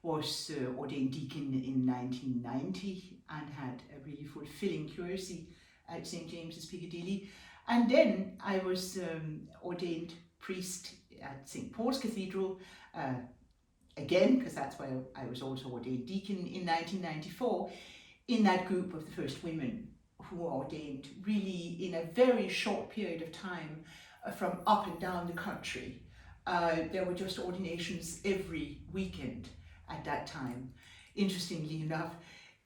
was ordained deacon in 1990 and had a really fulfilling curacy at St. James's Piccadilly. And then I was ordained priest at St. Paul's Cathedral, again, because that's where I was also ordained deacon in 1994, in that group of the first women who were ordained really in a very short period of time from up and down the country. There were just ordinations every weekend at that time. Interestingly enough,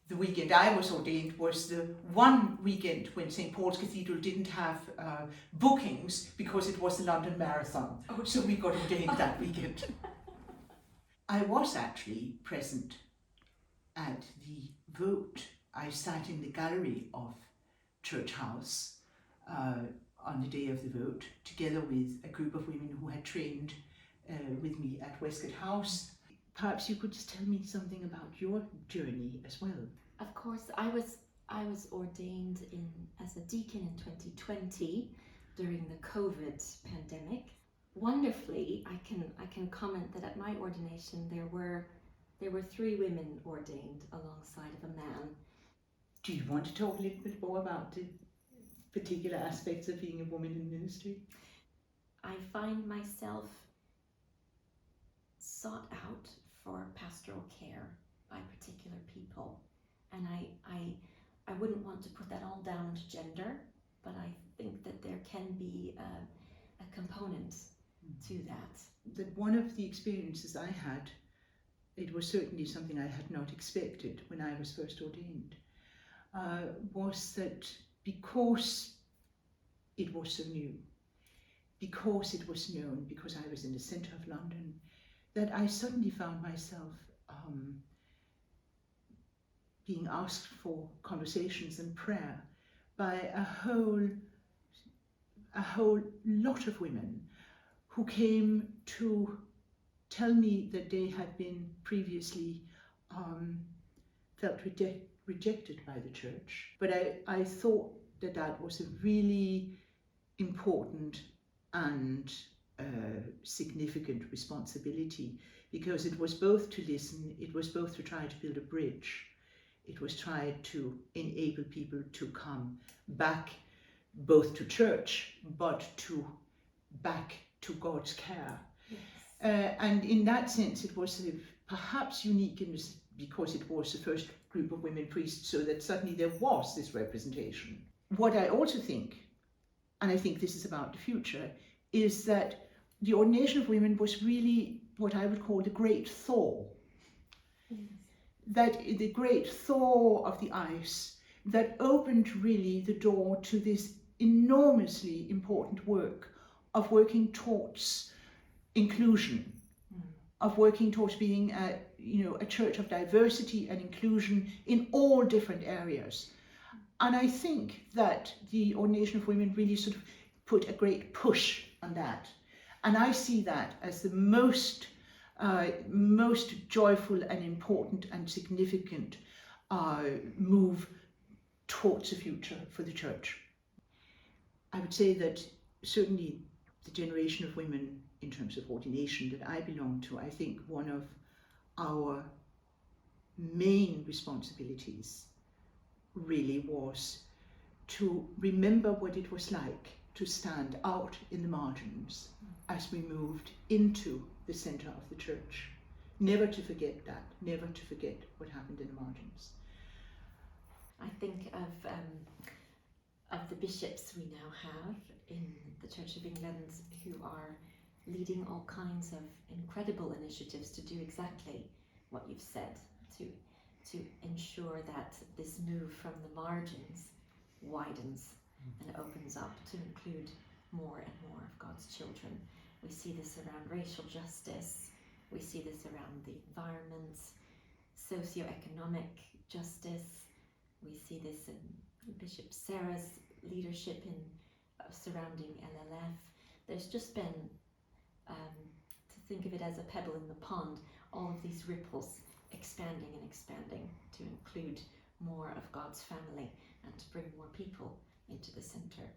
the weekend I was ordained was the one weekend when St. Paul's Cathedral didn't have bookings because it was the London Marathon. Oh, so we got ordained that weekend. I was actually present at the vote. I sat in the gallery of Church House on the day of the vote, together with a group of women who had trained with me at Westcott House. Perhaps you could just tell me something about your journey as well. Of course, I was ordained as a deacon in 2020 during the COVID pandemic. Wonderfully, I can comment that at my ordination there were 3 women ordained alongside of a man. Do you want to talk a little bit more about the particular aspects of being a woman in ministry? I find myself sought out for pastoral care by particular people, and I wouldn't want to put that all down to gender, but I think that there can be a component to that. That one of the experiences I had, it was certainly something I had not expected when I was first ordained, was that because it was so new, because it was known, because I was in the centre of London, that I suddenly found myself being asked for conversations and prayer by a whole lot of women who came to tell me that they had been previously felt rejected by the church. But I thought that was a really important and significant responsibility, because it was both to listen, it was both to try to build a bridge, it was try to enable people to come back both to church but back to God's care. Yes. And in that sense it was perhaps unique because it was the first group of women priests, so that suddenly there was this representation. What I also think, and I think this is about the future, is that the ordination of women was really what I would call the great thaw. Yes. That the great thaw of the ice that opened really the door to this enormously important work of working towards inclusion, of working towards being a church of diversity and inclusion in all different areas. And I think that the ordination of women really sort of put a great push on that. And I see that as the most joyful and important and significant move towards the future for the church. I would say that certainly the generation of women in terms of ordination that I belong to, I think one of our main responsibilities really was to remember what it was like to stand out in the margins as we moved into the centre of the church. Never to forget that, never to forget what happened in the margins. I think of the bishops we now have in the Church of England who are leading all kinds of incredible initiatives to do exactly what you've said, to ensure that this move from the margins widens and opens up to include more and more of God's children. We see this around racial justice, we see this around the environment, socio-economic justice, we see this in Bishop Sarah's leadership in surrounding LLF. There's just been, to think of it as a pebble in the pond, all of these ripples expanding and expanding to include more of God's family and to bring more people into the centre.